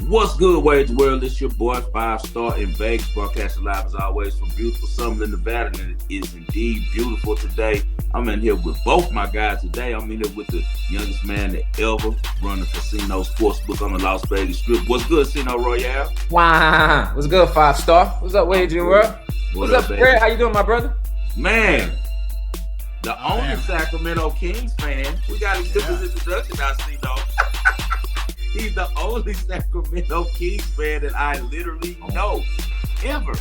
What's good, Wage World? It's your boy, 5-Star in Vegas, broadcasting live as always from beautiful Summerlin, Nevada, and it is indeed beautiful today. I'm in here with both my guys today. I'm in here with the youngest man that ever run a casino sportsbook on the Las Vegas Strip. What's good, Casino Royale? Wow. What's good, 5-Star? What's up, Wagering World? What's up, Spread? How you doing, my brother? Man, the only Sacramento Kings fan. We got to give his introduction, I see, though. He's the only Sacramento Kings fan that I literally know, ever.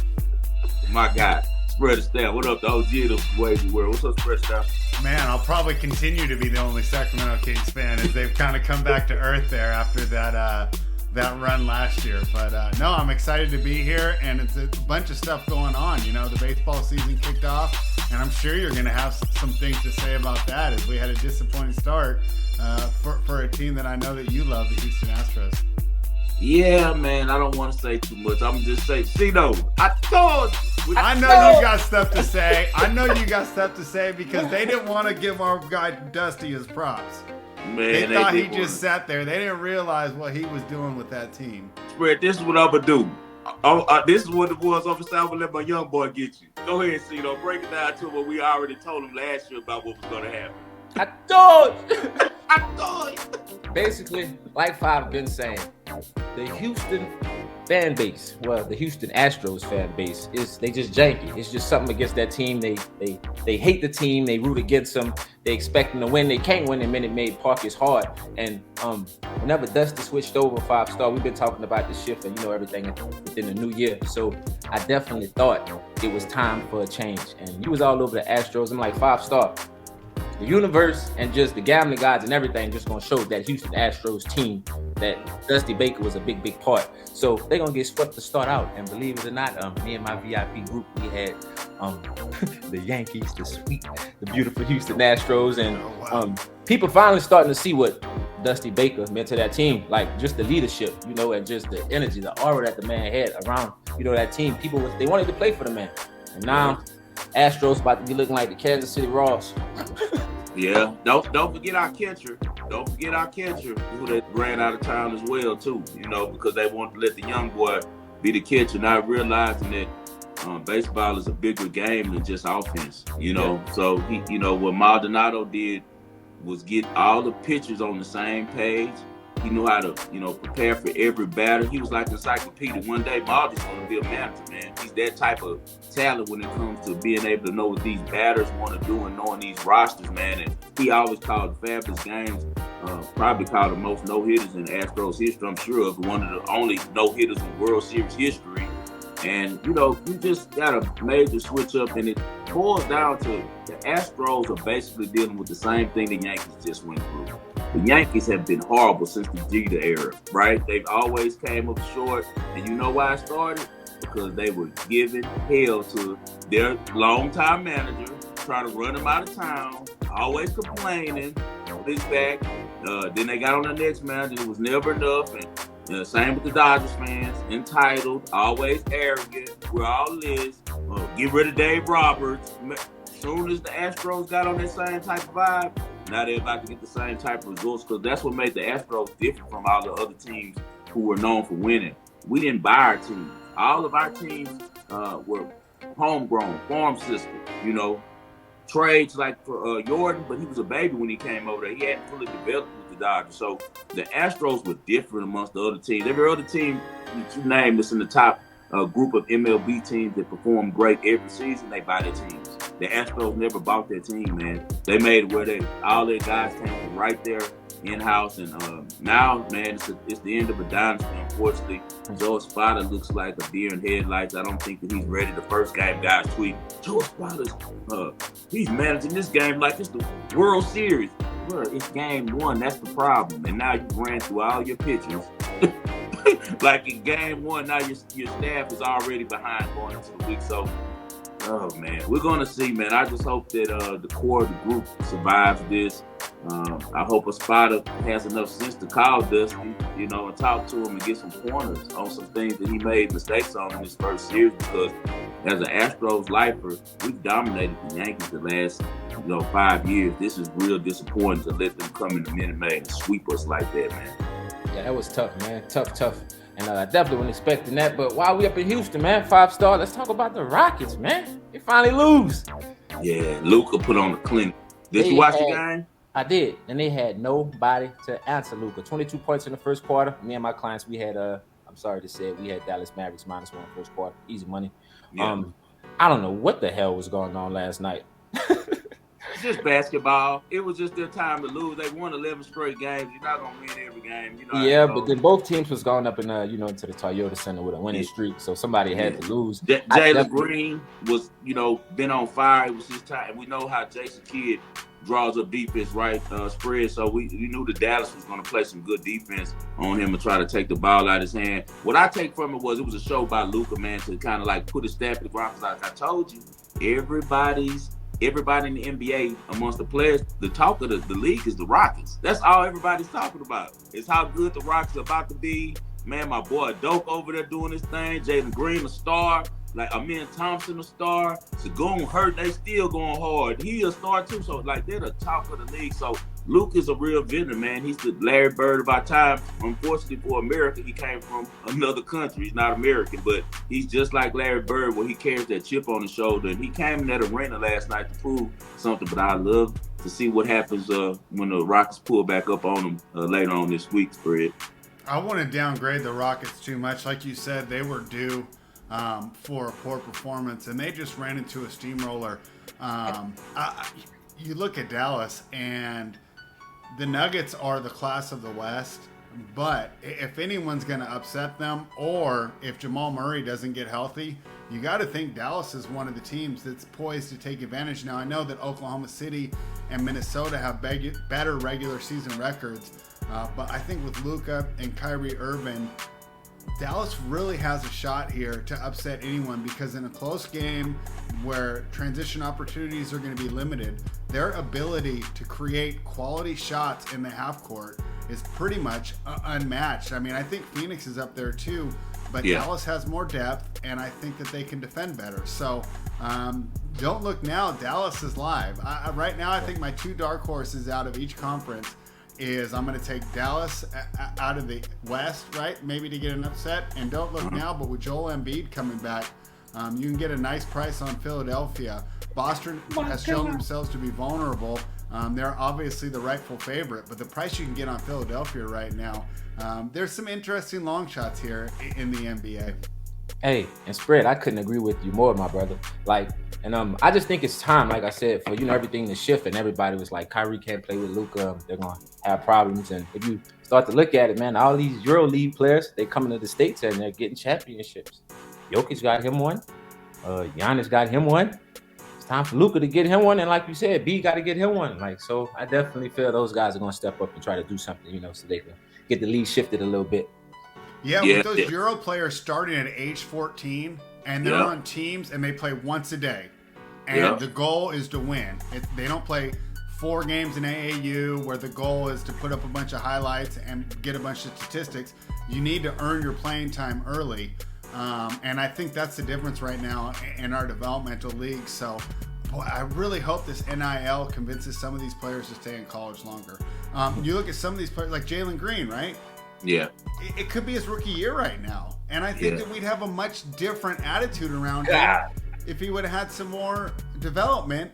My God, Spread Astaire. What up, the OG of the Wagering World? What's up, Spread Astaire? Man, I'll probably continue to be the only Sacramento Kings fan as they've kind of come back to earth there after that run last year. But no, I'm excited to be here, and it's a bunch of stuff going on. You know, the baseball season kicked off, and I'm sure you're going to have some things to say about that as we had a disappointing start for a team that I know that you love, the Houston Astros. Yeah, man, I don't want to say too much. I'm just saying, Cino, I told you. I know you got stuff to say. I know you got stuff to say because they didn't want to give our guy Dusty his props. Man, they thought he just sat there. They didn't realize what he was doing with that team. Spread, this is what I'm going to do. This is what it was. I'm going to let my young boy get you. Go ahead, Cino. Break it down to what we already told him last year about what was going to happen. I told you. Basically, like Five been saying, the Houston fan base, well, the Houston Astros fan base, they just janky. It's just something against that team. They hate the team. They root against them. They expect them to win. They can't win. The Minute Maid Park is hard. And whenever Dusty switched over 5-Star, we've been talking about the shift and everything within the new year. So I definitely thought it was time for a change. And he was all over the Astros. I'm like, 5-Star. The universe and just the gambling gods and everything just going to show that Houston Astros team that Dusty Baker was a big part. So they're going to get swept to start out. And believe it or not, me and my VIP group, we had the Yankees, the beautiful Houston Astros. And people finally starting to see what Dusty Baker meant to that team. Like just the leadership, and just the energy, the aura that the man had around, that team. People, they wanted to play for the man. And now Astros about to be looking like the Kansas City Royals. Yeah, don't forget our catcher. Don't forget our catcher, who they ran out of town as well too. Because they wanted to let the young boy be the catcher, not realizing that baseball is a bigger game than just offense. So he, what Maldonado did was get all the pitchers on the same page. He knew how to, prepare for every batter. He was like an encyclopedia. One day, Marty's going to be a manager, man. He's that type of talent when it comes to being able to know what these batters want to do and knowing these rosters, man. And he always called fabulous games. Probably called the most no-hitters in Astros history, I'm sure, of one of the only no-hitters in World Series history. And, you just got a major switch up, and it boils down to the Astros are basically dealing with the same thing the Yankees just went through. The Yankees have been horrible since the Jeter era, right? They've always came up short, and you know why it started? Because they were giving hell to their longtime manager, trying to run them out of town, always complaining, this back. Then they got on the next manager, it was never enough, and same with the Dodgers fans, entitled, always arrogant, we're all this, get rid of Dave Roberts. As soon as the Astros got on that same type of vibe, now they're about to get the same type of results, because that's what made the Astros different from all the other teams who were known for winning. We didn't buy our teams. All of our teams were homegrown, farm system, trades like for Jordan, but he was a baby when he came over there. He hadn't fully developed with the Dodgers. So the Astros were different amongst the other teams. Every other team that you name that's in the top group of MLB teams that perform great every season, they buy their teams. The Astros never bought their team, man. They made it where all their guys came from right there in-house. And now, man, it's the end of a dynasty, unfortunately. Joe Espada looks like a deer in headlights. I don't think that he's ready. The first game, guys tweet, Joe Espada's, he's managing this game like it's the World Series. Well, it's game one. That's the problem. And now you ran through all your pitchers. Like in game one, now your staff is already behind going into the week. So, oh, man, we're going to see, man. I just hope that the core of the group survives this. I hope Espada has enough sense to call Dusty, and talk to him and get some pointers on some things that he made mistakes on in his first series, because as an Astros lifer, we've dominated the Yankees the last, 5 years. This is real disappointing to let them come in the Minute Maid and sweep us like that, man. Yeah, that was tough, man. Tough. And I definitely wasn't expecting that. But while we up in Houston, man, 5-star, let's talk about the Rockets, man. They finally lose. Yeah, Luka put on the clinic. Did you They watch the had- game? I did, and they had nobody to answer Luka. 22 points in the first quarter. Me and my clients, we had I'm sorry to say, we had Dallas Mavericks -1 first quarter. Easy money. Yeah. I don't know what the hell was going on last night. It's just basketball. It was just their time to lose. They won 11 straight games. You're not gonna win every game. You know. Yeah, but then both teams was going up in into the Toyota Center with a winning streak, so somebody had to lose. Jalen Green was, been on fire. It was his time. We know how Jason Kidd draws up defense, right? Spread. So we knew that Dallas was going to play some good defense on him and try to take the ball out of his hand. What I take from it was a show by Luka, man, to kind of like put a stamp in the ground. Because like I told you, everybody in the NBA amongst the players, the talk of the league is the Rockets. That's all everybody's talking about. It's how good the Rockets are about to be. Man, my boy Doke over there doing his thing. Jalen Green, a star. Like Amin Thompson, a star. Sagoon hurt, they still going hard. He a star too. So like they're the top of the league. So Luke is a real veteran, man. He's the Larry Bird of our time. Unfortunately for America, he came from another country. He's not American, but he's just like Larry Bird, where he carries that chip on his shoulder. And he came in that arena last night to prove something. But I love to see what happens when the Rockets pull back up on them later on this week, Spread. I want to downgrade the Rockets too much. Like you said, they were due for a poor performance, and they just ran into a steamroller. You look at Dallas, and the Nuggets are the class of the West, but if anyone's going to upset them, or if Jamal Murray doesn't get healthy, you got to think Dallas is one of the teams that's poised to take advantage. Now, I know that Oklahoma City and Minnesota have better regular season records, but I think with Luka and Kyrie Irving, Dallas really has a shot here to upset anyone, because in a close game where transition opportunities are going to be limited, their ability to create quality shots in the half court is pretty much unmatched. I mean, I think Phoenix is up there too, but Dallas has more depth, and I think that they can defend better. So don't look now. Dallas is live. Right now, I think my two dark horses out of each conference is I'm going to take Dallas out of the West, right? Maybe to get an upset. And don't look now, but with Joel Embiid coming back, you can get a nice price on Philadelphia. Boston has shown themselves to be vulnerable. They're obviously the rightful favorite, but the price you can get on Philadelphia right now, there's some interesting long shots here in the NBA. Hey, and Spread, I couldn't agree with you more, my brother. I just think it's time, like I said, for everything to shift, and everybody was like, Kyrie can't play with Luka, they're gonna have problems. And if you start to look at it, man, all these EuroLeague players, they coming to the States and they're getting championships. Jokic got him one, Giannis got him one. It's time for Luka to get him one, and like you said, B got to get him one. So I definitely feel those guys are gonna step up and try to do something, so they can get the league shifted a little bit. Yeah, with those Euro players starting at age 14, and they're on teams and they play once a day. And the goal is to win. They don't play 4 games in AAU where the goal is to put up a bunch of highlights and get a bunch of statistics. You need to earn your playing time early. And I think that's the difference right now in our developmental league. So, boy, I really hope this NIL convinces some of these players to stay in college longer. You look at some of these players like Jalen Green, right? Yeah. It could be his rookie year right now. And I think that we'd have a much different attitude around him if he would have had some more development.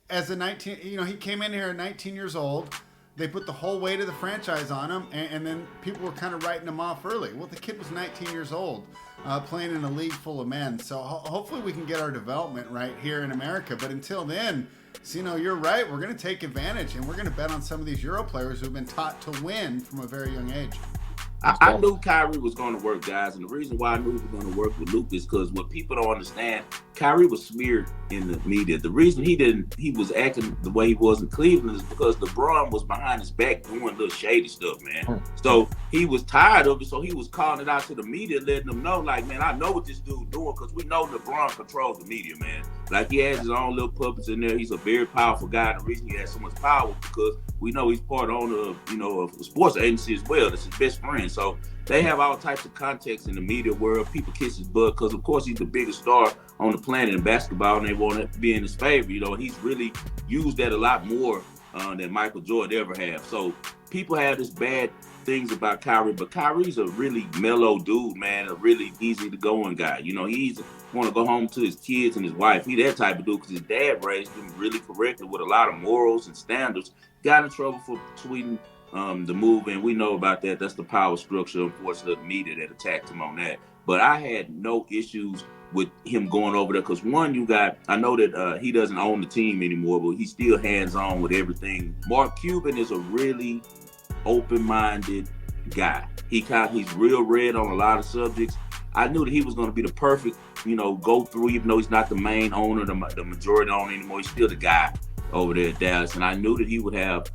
As a 19, he came in here at 19 years old. They put the whole weight of the franchise on him, and then people were kind of writing him off early. Well, the kid was 19 years old, playing in a league full of men. So hopefully we can get our development right here in America. But until then, you're right. We're going to take advantage, and we're going to bet on some of these Euro players who've been taught to win from a very young age. I knew Kyrie was going to work, guys, and the reason why I knew he was going to work with Luka is because what people don't understand, Kyrie was smeared in the media. The reason he was acting the way he was in Cleveland is because LeBron was behind his back doing little shady stuff, man. So he was tired of it, so he was calling it out to the media, letting them know, like, man, I know what this dude doing, because we know LeBron controls the media, man. Like, he has his own little puppets in there. He's a very powerful guy, and the reason he has so much power is because we know he's part owner of a sports agency as well. That's his best friend. So they have all types of context in the media world. People kiss his butt because, of course, he's the biggest star on the planet in basketball, and they want to be in his favor. He's really used that a lot more than Michael Jordan ever have. So people have this bad things about Kyrie, but Kyrie's a really mellow dude, man. A really easy to going guy. You know, he's want to go home to his kids and his wife. He that type of dude because his dad raised him really correctly with a lot of morals and standards. Got in trouble for tweeting the move, and we know about that. That's the power structure, unfortunately, of the media that attacked him on that. But I had no issues with him going over there because one, I know that he doesn't own the team anymore, but he's still hands-on with everything. Mark Cuban is a really open-minded guy. He's real red on a lot of subjects. I knew that he was going to be the perfect, go through, even though he's not the main owner, the majority owner anymore. He's still the guy over there at Dallas. And I knew that he would have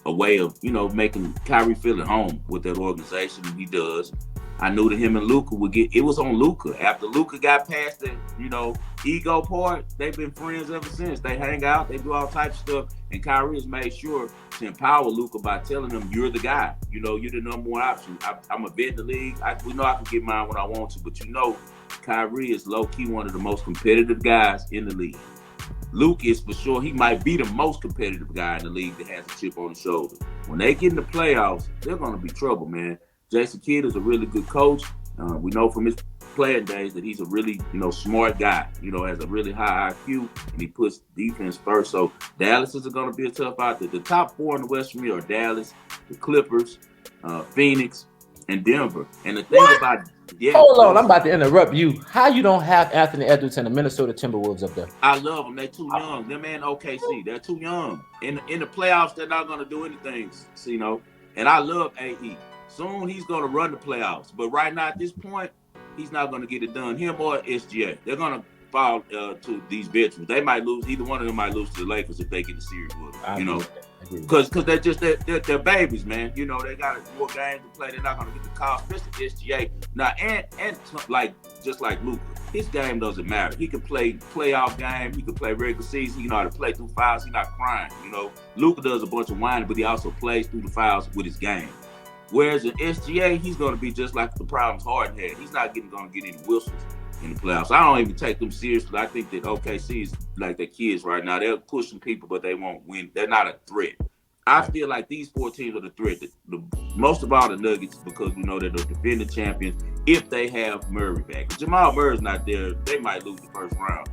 a way of, making Kyrie feel at home with that organization, and he does. I knew that him and Luka would get, it was on Luka. After Luka got past the, ego part, they've been friends ever since. They hang out, they do all types of stuff, and Kyrie has made sure to empower Luka by telling him, you're the guy. You're the number one option. I'm a vet in the league. We know I can get mine when I want to, but Kyrie is low-key one of the most competitive guys in the league. Luka is for sure, he might be the most competitive guy in the league that has a chip on his shoulder. When they get in the playoffs, they're going to be trouble, man. Jason Kidd is a really good coach. We know from his playing days that he's a really, smart guy, has a really high IQ, and he puts defense first. So Dallas is going to be a tough out there. The top four in the West for me are Dallas, the Clippers, Phoenix, and Denver. And the thing about hold on, I'm about to interrupt you. How you don't have Anthony Edwards and the Minnesota Timberwolves up there? I love them. They're too young. Them and OKC, they're too young. In the playoffs, they're not going to do anything, And I love AE. Soon he's going to run the playoffs. But right now at this point, he's not going to get it done. Him or SGA. They're going to fall to these veterans. They might lose. Either one of them might lose to the Lakers if they get the series with them. Because they're babies, man. They got more games to play. They're not going to get the call, especially SGA. Now, and just like Luka, his game doesn't matter. He can play playoff game. He can play regular season. He know how to play through fouls. He's not crying. Luka does a bunch of whining, but he also plays through the fouls with his game. Whereas in SGA, he's going to be just like the problems Harden had. He's not going to get any whistles in the playoffs. I don't even take them seriously. I think that OKC is like their kids right now. They're pushing people, but they won't win. They're not a threat. I feel like these four teams are the threat. Most of all, the Nuggets, because we know they're the defending champions if they have Murray back. If Jamal Murray's not there, they might lose the first round.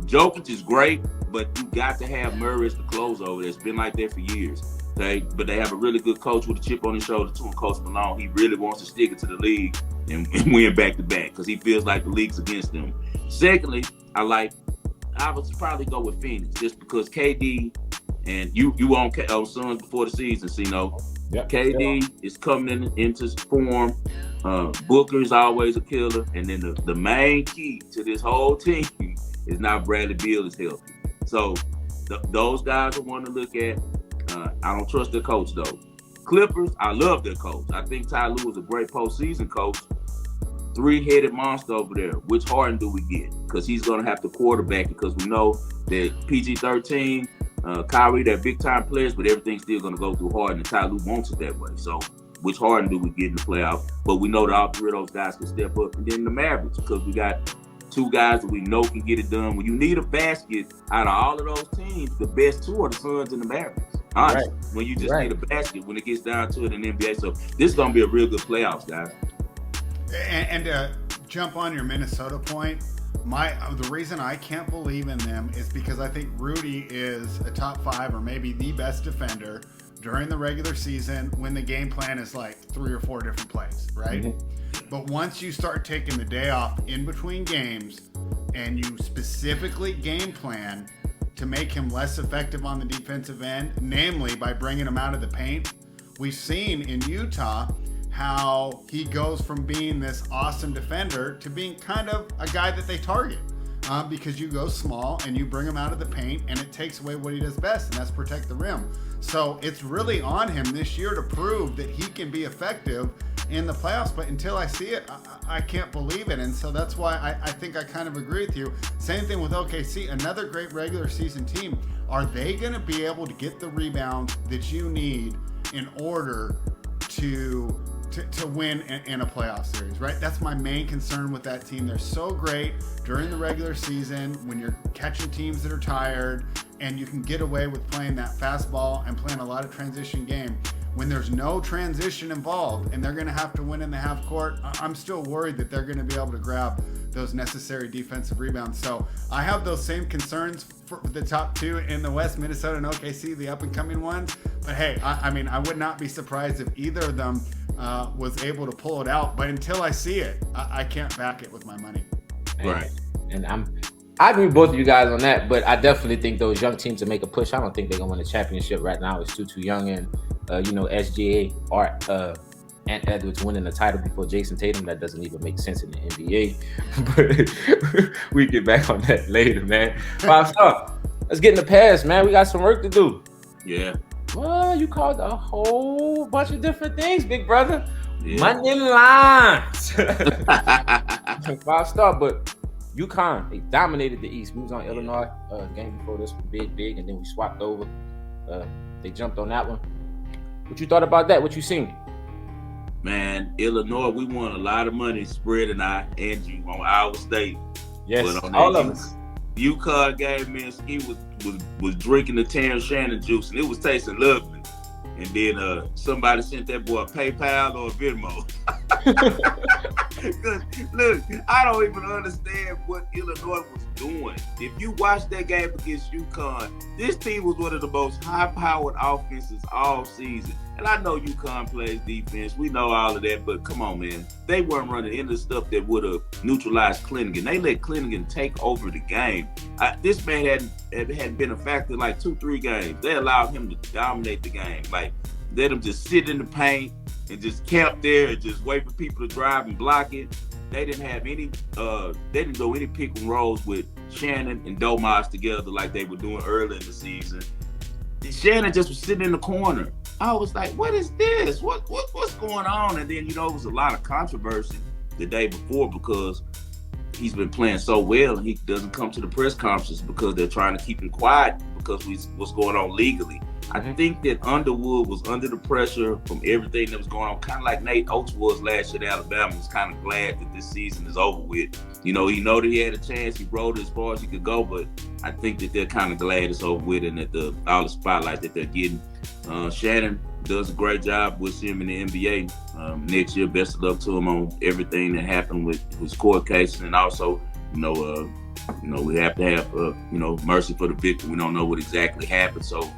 Jokic is great, but you got to have Murray as the closer over there. It's been like that for years. But they have a really good coach with a chip on his shoulder too, and Coach Malone. He really wants to stick it to the league and win back-to-back because he feels like the league's against them. Secondly, I would probably go with Phoenix just because KD and you on Suns before the season, Yep, KD is coming into form. Booker is always a killer. And then the main key to this whole team is now Bradley Beal is healthy. So those guys are one to look at. I don't trust their coach, though. Clippers, I love their coach. I think Ty Lue is a great postseason coach. Three-headed monster over there. Which Harden do we get? Because he's going to have to quarterback it because we know that PG-13, Kyrie, they're big-time players, but everything's still going to go through Harden, and Ty Lue wants it that way. So which Harden do we get in the playoffs? But we know that all three of those guys can step up. And then the Mavericks, because we got two guys that we know can get it done. When you need a basket, out of all of those teams, the best two are the Suns and the Mavericks. Honestly, when you just need a basket when it gets down to it in the NBA. So this is going to be a real good playoffs, guys. And to jump on your Minnesota point, the reason I can't believe in them is because I think Rudy is a top 5 or maybe the best defender during the regular season when the game plan is like 3 or 4 different plays, right? Mm-hmm. But once you start taking the day off in between games and you specifically game plan to make him less effective on the defensive end, namely by bringing him out of the paint, we've seen in Utah how he goes from being this awesome defender to being kind of a guy that they target because you go small and you bring him out of the paint and it takes away what he does best, and that's protect the rim. So it's really on him this year to prove that he can be effective in the playoffs, but until I see it, I can't believe it. And so that's why I think I kind of agree with you. Same thing with OKC, another great regular season team. Are they going to be able to get the rebounds that you need in order to win in a playoff series, right? That's my main concern with that team. They're so great during the regular season when you're catching teams that are tired and you can get away with playing that fast ball and playing a lot of transition game. when there's no transition involved and they're going to have to win in the half court, I'm still worried that they're going to be able to grab those necessary defensive rebounds. So I have those same concerns for the top two in the West, Minnesota and OKC, the up and coming ones. But hey, I mean, I would not be surprised if either of them was able to pull it out. But until I see it, I can't back it with my money. Right. And I agree with both of you guys on that, but I definitely think those young teams to make a push. I don't think they're gonna win a championship right now. It's too young, and SGA or Ant Edwards winning the title before Jason Tatum. That doesn't even make sense in the NBA. But we get back on that later, man. 5 star. Let's get in the past, man. We got some work to do. Yeah. Well, you called a whole bunch of different things, big brother. Yeah. Money lines. 5 star, but UConn, they dominated the East. We was on Illinois game before this one, big, and then we swapped over. They jumped on that one. What you thought about that? What you seen? Man, Illinois, we won a lot of money, Spread and I, Andrew, on Iowa State. Yes, but on all of us. UConn game, man, Ski was drinking the Terrence Shannon juice, and it was tasting lovely. And then somebody sent that boy a PayPal or a Venmo. Look, I don't even understand what Illinois was doing. If you watch that game against UConn, this team was one of the most high-powered offenses all season. And I know UConn plays defense. We know all of that, but come on, man. They weren't running into stuff that would have neutralized Clingan. They let Clingan take over the game. This man hadn't been a factor like 2-3 games. They allowed him to dominate the game. Like, let him just sit in the paint and just camp there and just wait for people to drive and block it. They didn't have any, they didn't go any pick and rolls with Shannon and Domas together like they were doing early in the season. And Shannon just was sitting in the corner. I was like, what is this? What's going on? And then, it was a lot of controversy the day before because he's been playing so well and he doesn't come to the press conferences because they're trying to keep him quiet because what's going on legally. I think that Underwood was under the pressure from everything that was going on, kind of like Nate Oates was last year at Alabama. Was kind of glad that this season is over with. He know that he had a chance. He rode as far as he could go, but I think that they're kind of glad it's over with and that all the spotlight that they're getting. Shannon does a great job with him in the NBA. Next year, best of luck to him on everything that happened with his court cases, and also, we have to have mercy for the victim. We don't know what exactly happened, so.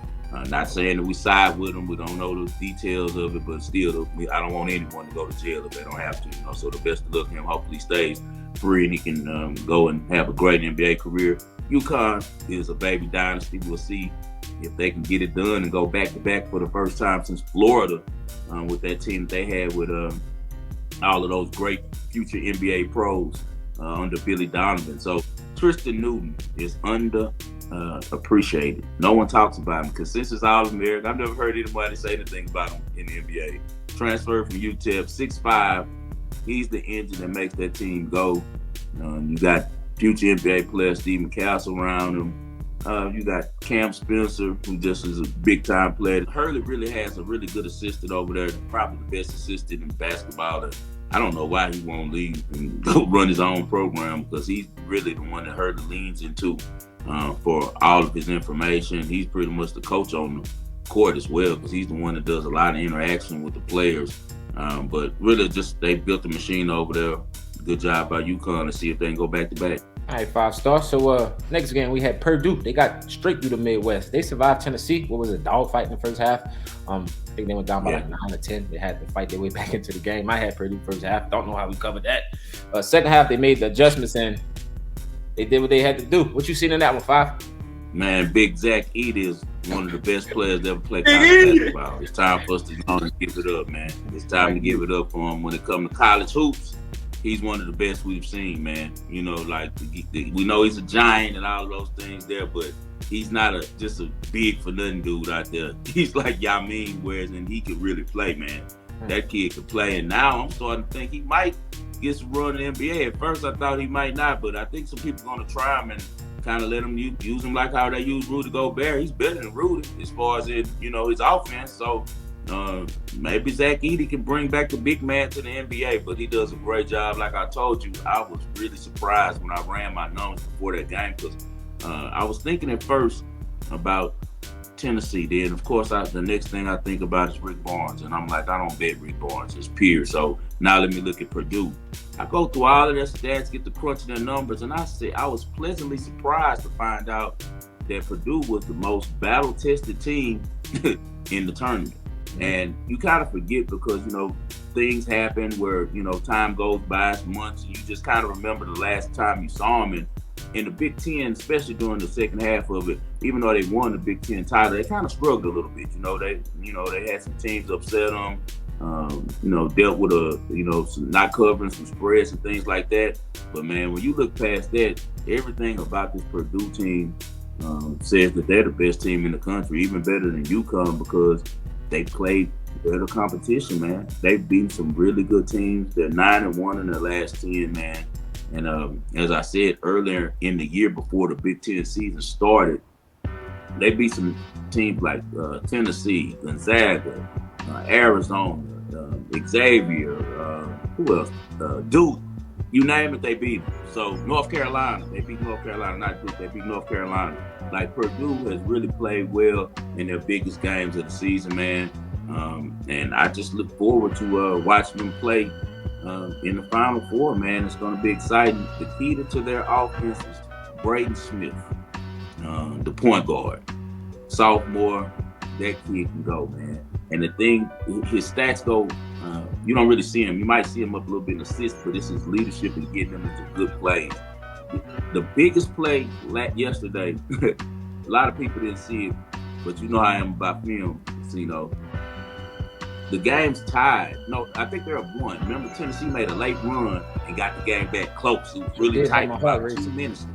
Not saying that we side with them. We don't know the details of it, but still, I don't want anyone to go to jail if they don't have to. So the best of luck to him. Hopefully, he stays free and he can go and have a great NBA career. UConn is a baby dynasty. We'll see if they can get it done and go back to back for the first time since Florida with that team that they had with all of those great future NBA pros under Billy Donovan. So Tristan Newton is appreciated. No one talks about him because since it's All-American, I've never heard anybody say anything about him in the NBA. Transferred from UTEP, 6'5". He's the engine that makes that team go. You got future NBA player Stephen Castle around him. You got Cam Spencer, who just is a big-time player. Hurley really has a really good assistant over there, probably the best assistant in basketball. I don't know why he won't leave and go run his own program because he's really the one that Hurley leans into. For all of his information. He's pretty much the coach on the court as well because he's the one that does a lot of interaction with the players. But really just they built the machine over there. Good job by UConn to see if they can go back to back. All right, 5 stars. So next game we had Purdue. They got straight through the Midwest. They survived Tennessee. What was it, dogfight in the first half? I think they went down by like 9 or 10. They had to fight their way back into the game. I had Purdue first half. Don't know how we covered that. Second half they made the adjustments and they did what they had to do. What you seen in that one, 5? Man, Big Zach Edey is one of the best players to ever play college basketball. It's time for us to go and give it up, man. It's time to give it up for him. When it comes to college hoops, he's one of the best we've seen, man. We know he's a giant and all of those things there, but he's not just a big for nothing dude out there. He's like Yamin, whereas and he can really play, man. That kid can play, and now I'm starting to think he might get some run in the NBA. At first, I thought he might not, but I think some people are going to try him and kind of let him use him like how they use Rudy Gobert. He's better than Rudy as far as his offense. So maybe Zach Edey can bring back the big man to the NBA, but he does a great job. Like I told you, I was really surprised when I ran my numbers before that game because I was thinking at first about Tennessee. Then, of course, the next thing I think about is Rick Barnes. And I'm like, I don't bet Rick Barnes. It's pure. So now let me look at Purdue. I go through all of their stats, get the crunching their numbers, and I was pleasantly surprised to find out that Purdue was the most battle-tested team in the tournament. And you kind of forget because, things happen where, time goes by, months, and you just kind of remember the last time you saw them. In the Big Ten, especially during the second half of it, even though they won the Big Ten title, they kind of struggled a little bit. They had some teams upset them, dealt with some not covering some spreads and things like that. But man, when you look past that, everything about this Purdue team says that they're the best team in the country, even better than UConn because they played better competition, man. They've beaten some really good teams. They're 9-1 in their last 10, man. And as I said earlier in the year before the Big Ten season started, they beat some teams like Tennessee, Gonzaga, Arizona, Xavier, who else? Duke. You name it, they beat them. So North Carolina, they beat North Carolina, not Duke, they beat North Carolina. Like Purdue has really played well in their biggest games of the season, man. And I just look forward to watching them play in the Final Four, man. It's going to be exciting. The key to their offense is Braden Smith, the point guard. Sophomore, that kid can go, man. And the thing, his stats go, you don't really see him. You might see him up a little bit in assists, but it's his leadership and getting them into good plays. The biggest play yesterday, a lot of people didn't see it, but you know how I am about film. So, the game's tied. No, I think they're up 1. Remember, Tennessee made a late run and got the game back close. It was really tight, about 2 minutes.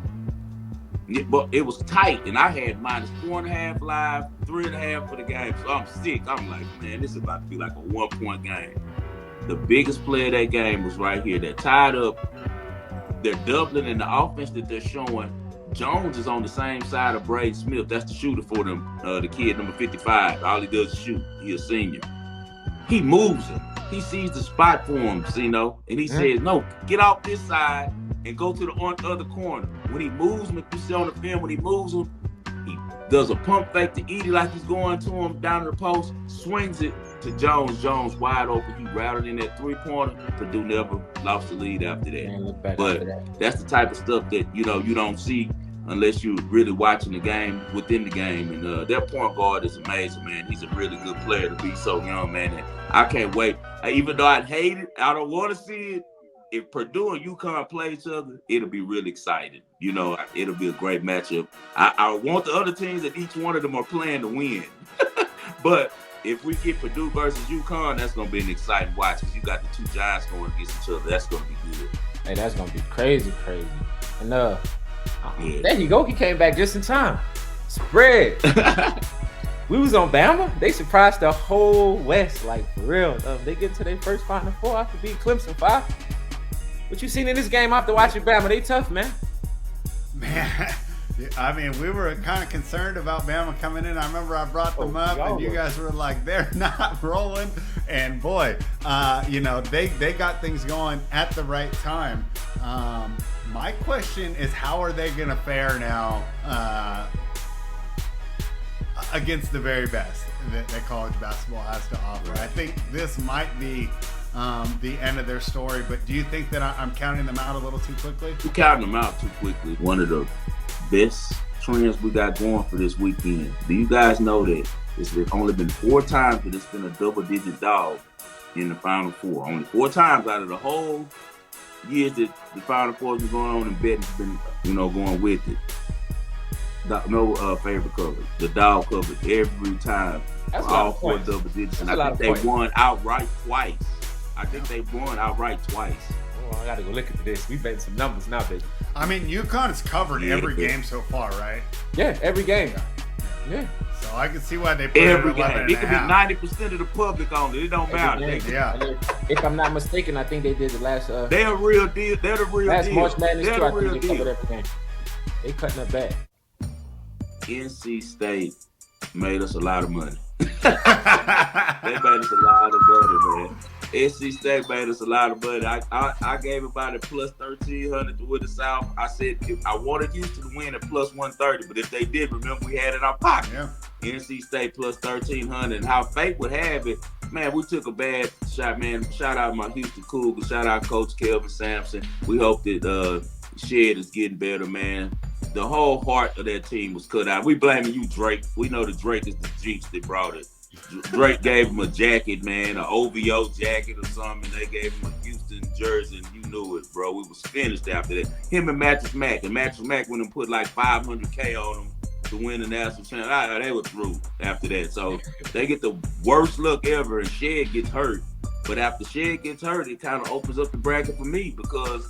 But it was tight, and I had -4.5 live, 3.5 for the game. So I'm sick. I'm like, man, this is about to be like a 1-point game. The biggest play of that game was right here. They're tied up. They're doubling in the offense that they're showing. Jones is on the same side of Braden Smith. That's the shooter for them, the kid, number 55. All he does is shoot. He's a senior. He moves him. He sees the spot for him, and he says, no, get off this side and go to the other corner. When he moves him, if you see on the film, when he moves him, he does a pump fake to Edie like he's going to him down to the post, swings it to Jones. Jones wide open. He routed in that 3-pointer. Purdue never lost the lead after that. But that's the type of stuff that, you don't see unless you're really watching the game within the game. And their point guard is amazing, man. He's a really good player to be so young, man. And I can't wait. Even though I'd hate it, I don't want to see it. If Purdue and UConn play each other, it'll be really exciting. It'll be a great matchup. I want the other teams that each one of them are playing to win. But if we get Purdue versus UConn, that's going to be an exciting watch because you got the 2 giants going against each other. That's going to be good. Hey, that's going to be crazy. And there you go. He came back just in time. Spread. We was on Bama. They surprised the whole West, like for real. They get to their first Final Four after beating Clemson 5. What you seen in this game after watching Bama? They tough, man. Man, I mean, we were kind of concerned about Bama coming in. I remember I brought them up, and you guys were like, they're not rolling. And boy, they got things going at the right time. My question is, how are they going to fare now against the very best that college basketball has to offer? I think this might be the end of their story, but do you think that I'm counting them out a little too quickly? You're counting them out too quickly. One of the best trends we got going for this weekend. Do you guys know that it's only been 4 times that it's been a double-digit dog in the Final Four? Only 4 times out of the whole years that the Final Four has been going on, and betting's been, going with it. No favorite cover. The dog covered every time. That's all 4 double digits. And I think they won outright twice. Oh, I got to go look at this. We betting some numbers now, baby. I mean, UConn has covered every game so far, right? Yeah, every game. Yeah. So I can see why they put every game. It could be 90% of the public on it. It don't matter. Yeah. If I'm not mistaken, I think they did the last. They're a real deal. They're the real last deal. March Madness They're too. the I real think they deal. covered every game. They cutting it back. NC State made us a lot of money. They made us a lot of money, man. NC State made us a lot of money. I gave about a plus 1,300 to win the South. I said I wanted Houston to win at plus 130, but if they did, remember we had it in our pocket. Yeah. NC State plus 1,300. And how fate would have it, man, we took a bad shot, man. Shout out my Houston Cougars. Shout out Coach Kelvin Sampson. We hope that Shed is getting better, man. The whole heart of that team was cut out. We blaming you, Drake. We know that Drake is the jinx that brought it. Drake gave him a jacket, man, an OVO jacket or something. They gave him a Houston jersey, and you knew it, bro. We was finished after that. Him and Mattress Mac. And Mattress Mac went and put like $500K on him to win the national championship. They were through after that. So they get the worst luck ever, and Shed gets hurt. But after Shed gets hurt, it kind of opens up the bracket for me because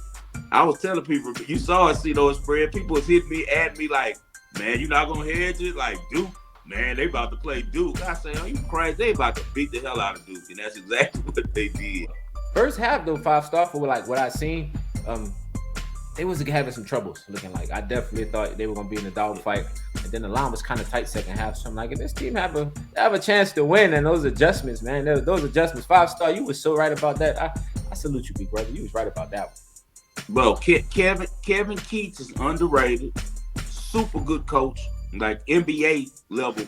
I was telling people, you saw it, see those spread. People was hitting me, at me like, man, you not going to hedge it? Like Duke, man, they about to play Duke. I say, oh, you crazy. They about to beat the hell out of Duke. And that's exactly what they did. First half, though, 5-star for like what I seen, they was having some troubles looking like. I definitely thought they were going to be in a dogfight. And then the line was kind of tight second half. So I'm like, if this team have a chance to win, and those adjustments, man, those adjustments, 5-star, you was so right about that. I salute you, big brother. You was right about that one. Bro, Kevin Keats is underrated. Super good coach, like NBA level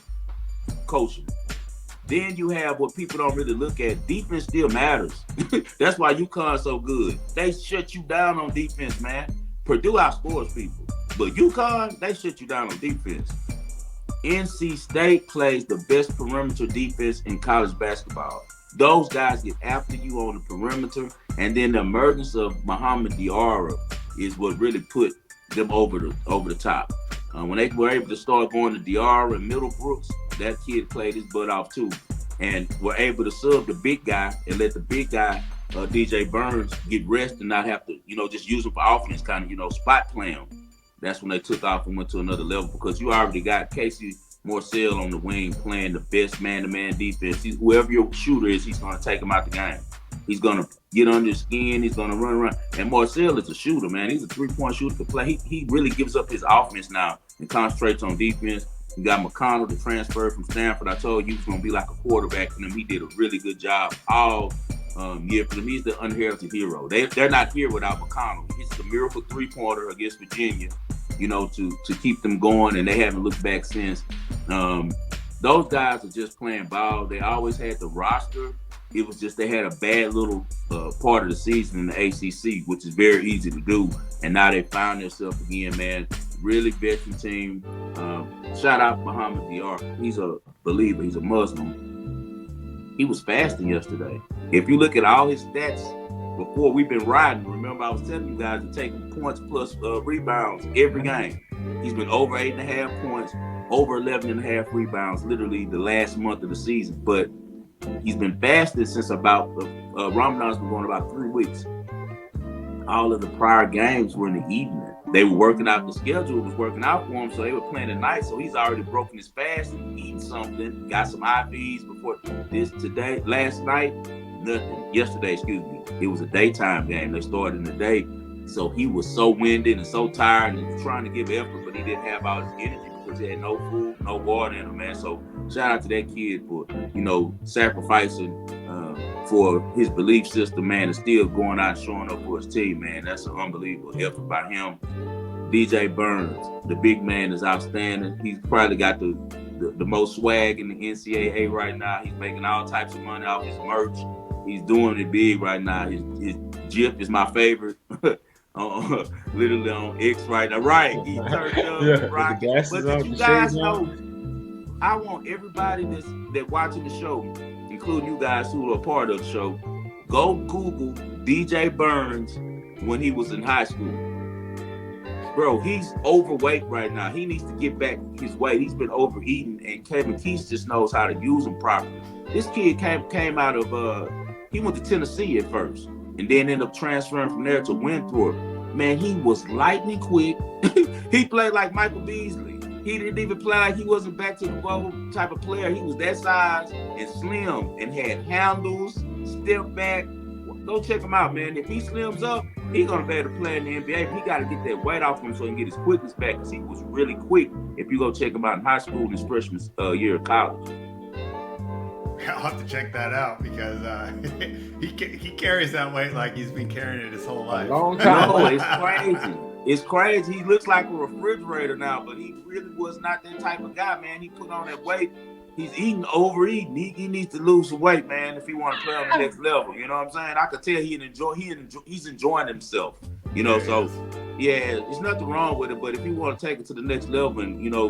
coaching. Then you have what people don't really look at. Defense still matters. That's why UConn's so good. They shut you down on defense, man. Purdue outscores people. But UConn, they shut you down on defense. NC State plays the best perimeter defense in college basketball. Those guys get after you on the perimeter, and then the emergence of Muhammad Diarra is what really put them over the top. When they were able to start going to Diarra and Middlebrooks, that kid played his butt off too, and were able to sub the big guy and let the big guy, DJ Burns, get rest and not have to, just use him for offense, kind of, spot play him. That's when they took off and went to another level because you already got Casey Morcell on the wing playing the best man-to-man defense. Whoever your shooter is, he's going to take him out the game. He's going to get under his skin. He's going to run around. And Morcell is a shooter, man. He's a three-point shooter to play. He really gives up his offense now and concentrates on defense. You got McConnell, the transfer from Stanford. I told you he was going to be like a quarterback for them. He did a really good job all year for them. He's the unheralded hero. They're not here without McConnell. He's the miracle three-pointer against Virginia, to keep them going, and they haven't looked back since. Those guys are just playing ball. They always had the roster. It was just they had a bad little part of the season in the ACC, which is very easy to do. And now they found themselves again, man. Really veteran team. Shout out Muhammad Diarra. He's a believer. He's a Muslim. He was fasting yesterday. If you look at all his stats before we've been riding, remember I was telling you guys to take points plus rebounds every game. He's been over 8.5 points, over 11.5 rebounds, literally the last month of the season. But he's been fasting since about Ramadan's been going about 3 weeks. All of the prior games were in the evening. They were working out, the schedule was working out for him, so they were playing at night. So he's already broken his fast and eating something, got some IVs before last night, nothing. Yesterday, it was a daytime game. They started in the day. So he was so winded and so tired and he was trying to give effort, but he didn't have all his energy because he had no food, no water in him, man. So shout out to that kid for, sacrificing for his belief system, man, and still going out and showing up for his team, man. That's an unbelievable effort by him. DJ Burns, the big man, is outstanding. He's probably got the most swag in the NCAA right now. He's making all types of money off his merch. He's doing it big right now. His GIF is my favorite. Literally on X right now. Right. He turned up. Right. But did you guys know, I want everybody that's watching the show, including you guys who are part of the show, go Google DJ Burns when he was in high school. Bro, he's overweight right now. He needs to get back his weight. He's been overeating, and Kevin Keats just knows how to use him properly. This kid came out of, he went to Tennessee at first, and then ended up transferring from there to Winthrop. Man, he was lightning quick. He played like Michael Beasley. He didn't even play like he wasn't back to the bubble type of player. He was that size and slim and had handles, step back. Go check him out, man. If he slims up, he's going to be able to play in the NBA. But he got to get that weight off him so he can get his quickness back because he was really quick if you go check him out in high school and his freshman year of college. I'll have to check that out because he carries that weight like he's been carrying it his whole life. A long time. No, it's crazy. It's crazy. He looks like a refrigerator now, but he really was not that type of guy, man. He put on that weight. He's overeating. He needs to lose some weight, man, if he want to play on the next level. You know what I'm saying? I could tell he's enjoying himself. You know, so yeah, there's nothing wrong with it. But if he want to take it to the next level and, you know,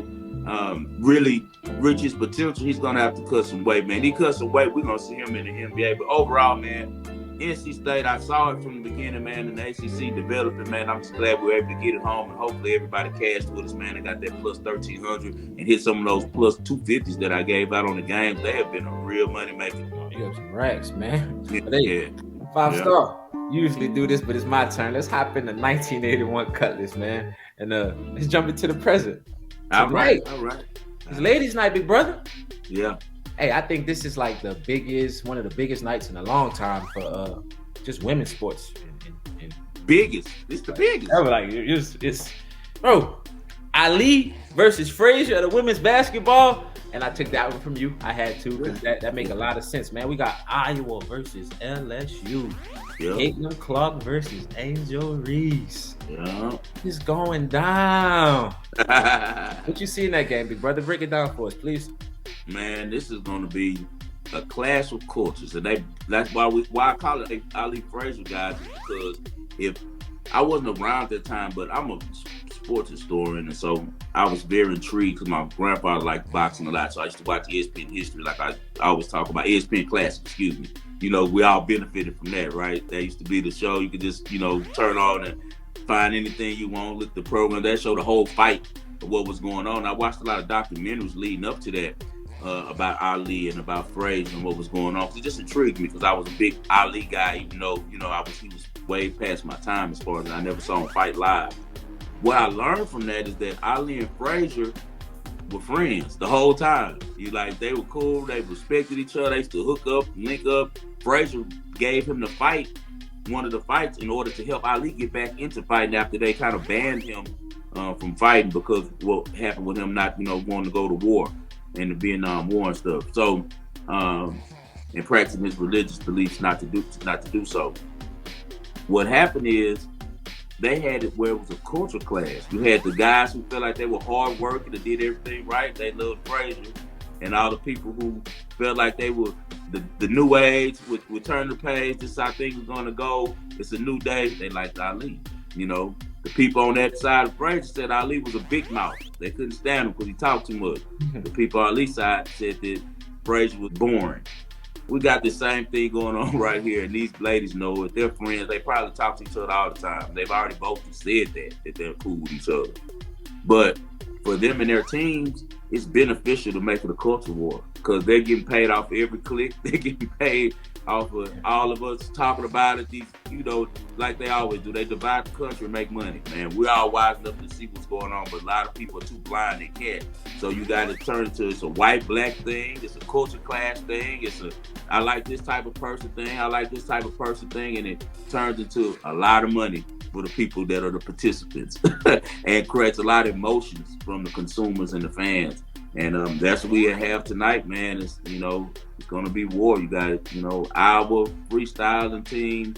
really reach his potential, he's gonna have to cut some weight, man. He cut some weight, we're gonna see him in the NBA. But overall, man, NC State, I saw it from the beginning, man, and the ACC developing, man. I'm just glad we were able to get it home, and hopefully everybody cashed with us, man. They got that plus 1,300 and hit some of those plus 250s that I gave out on the games. They have been a real money maker. You have some racks, man. Yeah. 5-star. Usually do this, but it's my turn. Let's hop into 1981 cut list, man, and let's jump into the present. All right. It's ladies' night, big brother. Yeah. Hey, I think this is like one of the biggest nights in a long time for just women's sports. Biggest. It's the biggest. I was like, it's bro. Ali versus Frazier at the women's basketball, and I took that one from you. I had to because that make a lot of sense, man. We got Iowa versus LSU. Yeah. Caitlin Clark versus Angel Reese. Yeah. It's going down. What you see in that game, big brother? Break it down for us, please. Man, this is going to be a clash of cultures, and that's why I call it Ali Frazier, guys, because if I wasn't around at that time, but I'm a sports historian, and so I was very intrigued because my grandfather liked boxing a lot, so I used to watch ESPN history, like I always talk about ESPN Classic, excuse me. You know, we all benefited from that, right? That used to be the show you could just, you know, turn on and find anything you want, look at the program. That showed the whole fight of what was going on. I watched a lot of documentaries leading up to that about Ali and about Frazier and what was going on. It just intrigued me because I was a big Ali guy, even though, you know, he was way past my time as far as I never saw him fight live. What I learned from that is that Ali and Frazier were friends the whole time. They were cool, they respected each other, they used to hook up, link up. Frazier gave him one of the fights in order to help Ali get back into fighting after they kind of banned him from fighting because of what happened with him not, you know, wanting to go to war and the Vietnam War and stuff. So, and practicing his religious beliefs not to do so. What happened is they had it where it was a culture clash. You had the guys who felt like they were hard working and did everything right. They loved Frazier. And all the people who felt like they were the new age would turn the page. This is how things are going to go. It's a new day. They liked Ali. You know, the people on that side of Frazier said Ali was a big mouth. They couldn't stand him because he talked too much. The people on Ali's side said that Frazier was boring. We got the same thing going on right here, and these ladies know it. They're friends. They probably talk to each other all the time. They've already both said that they're cool with each other. But for them and their teams, it's beneficial to make it a culture war because they're getting paid off every click. They're getting paid off of all of us talking about it. These, you know, like they always do. They divide the country and make money, man. We're all wise enough to see what's going on, but a lot of people are too blind, they can't. So you got to turn into it's a white-black thing. It's a culture clash thing. It's a I like this type of person thing. I like this type of person thing, and it turns into a lot of money for the people that are the participants and creates a lot of emotions from the consumers and the fans. And that's what we have tonight, man. It's, you know, it's going to be war. You got, you know, Iowa freestyling team,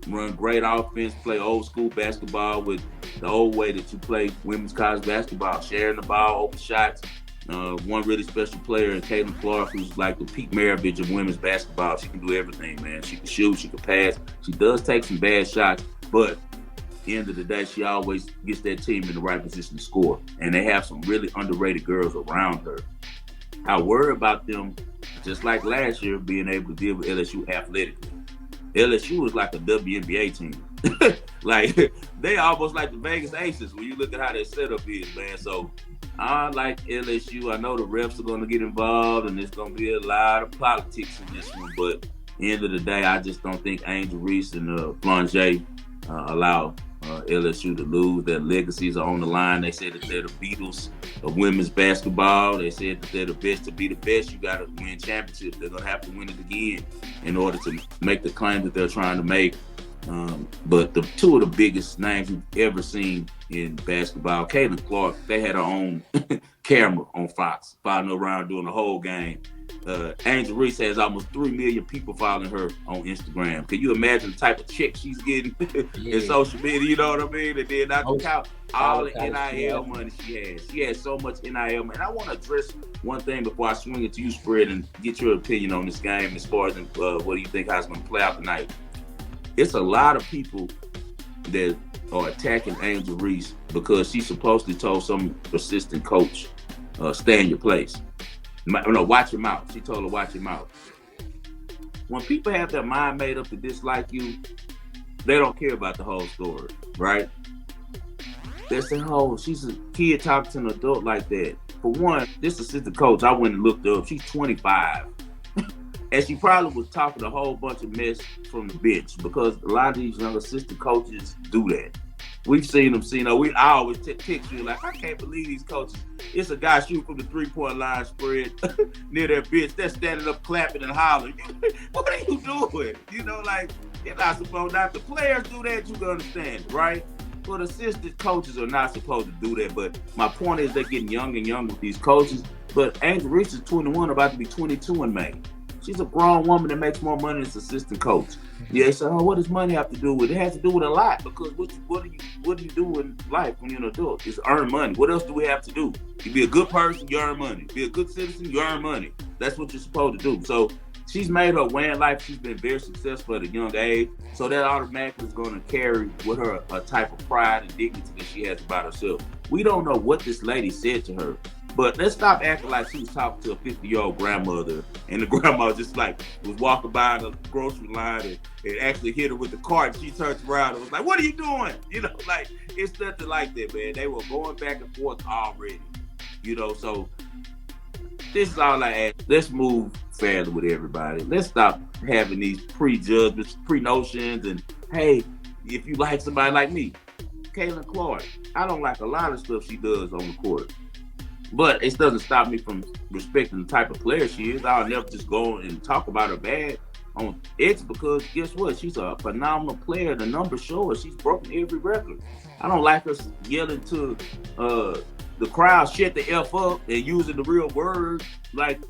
run great offense, play old school basketball with the old way that you play women's college basketball, sharing the ball, open shots. One really special player in Caitlin Clark, who's like the Pete Maravich of women's basketball. She can do everything, man. She can shoot, she can pass. She does take some bad shots, but at the end of the day, she always gets that team in the right position to score. And they have some really underrated girls around her. I worry about them, just like last year, being able to deal with LSU athletically. LSU is like a WNBA team. Like, they almost like the Vegas Aces when you look at how their setup is, man. So I like LSU. I know the refs are going to get involved, and there's going to be a lot of politics in this one. But at the end of the day, I just don't think Angel Reese and Flange allow LSU to lose. Their legacies are on the line. They said that they're the Beatles of women's basketball. They said that they're the best. To be the best, you got to win championships. They're going to have to win it again in order to make the claim that they're trying to make. But the two of the biggest names you've ever seen in basketball, Caitlin Clark, they had her own camera on Fox, following her around doing the whole game. Angel Reese has almost 3 million people following her on Instagram. Can you imagine the type of check she's getting in social media? You know what I mean? And then not to count all the NIL money she has. She has so much NIL money. And I want to address one thing before I swing it to you, Spread, and get your opinion on this game as far as what do you think how it's going to play out tonight. It's a lot of people that are attacking Angel Reese because she supposedly told some assistant coach, stay in your place. No, watch your mouth. She told her, watch your mouth. When people have their mind made up to dislike you, they don't care about the whole story, right? They're saying, oh, she's a kid talking to an adult like that. For one, this assistant coach, I went and looked her up. She's 25. And she probably was talking a whole bunch of mess from the bench because a lot of these young assistant coaches do that. We've seen them, I always text you like, I can't believe these coaches. It's a guy shooting from the 3-point line, Spread, near their bench. They're standing up clapping and hollering. What are you doing? You know, like, you're not supposed to. If the players do that, you can understand, right? But assistant coaches are not supposed to do that. But my point is they're getting young and young with these coaches. But Angel Reese is 21, about to be 22 in May. She's a grown woman that makes more money than an assistant coach. Yeah, so what does money have to do with it? It has to do with a lot because what do you do in life when you're an adult? It's earn money. What else do we have to do? You be a good person, you earn money. Be a good citizen, you earn money. That's what you're supposed to do. So she's made her way in life. She's been very successful at a young age. So that automatically is going to carry with her a type of pride and dignity that she has about herself. We don't know what this lady said to her. But let's stop acting like she was talking to a 50-year-old grandmother and the grandma just like was walking by the grocery line and actually hit her with the cart. And she turned around and was like, what are you doing? You know, like it's nothing like that, man. They were going back and forth already, you know, so this is all I ask. Let's move fairly with everybody. Let's stop having these prejudgments, pre-notions, and hey, if you like somebody like me, Caitlin Clark, I don't like a lot of stuff she does on the court. But it doesn't stop me from respecting the type of player she is. I'll never just go and talk about her bad on X because guess what? She's a phenomenal player. The numbers show her. She's broken every record. I don't like her yelling to the crowd, shut the F up and using the real words. Like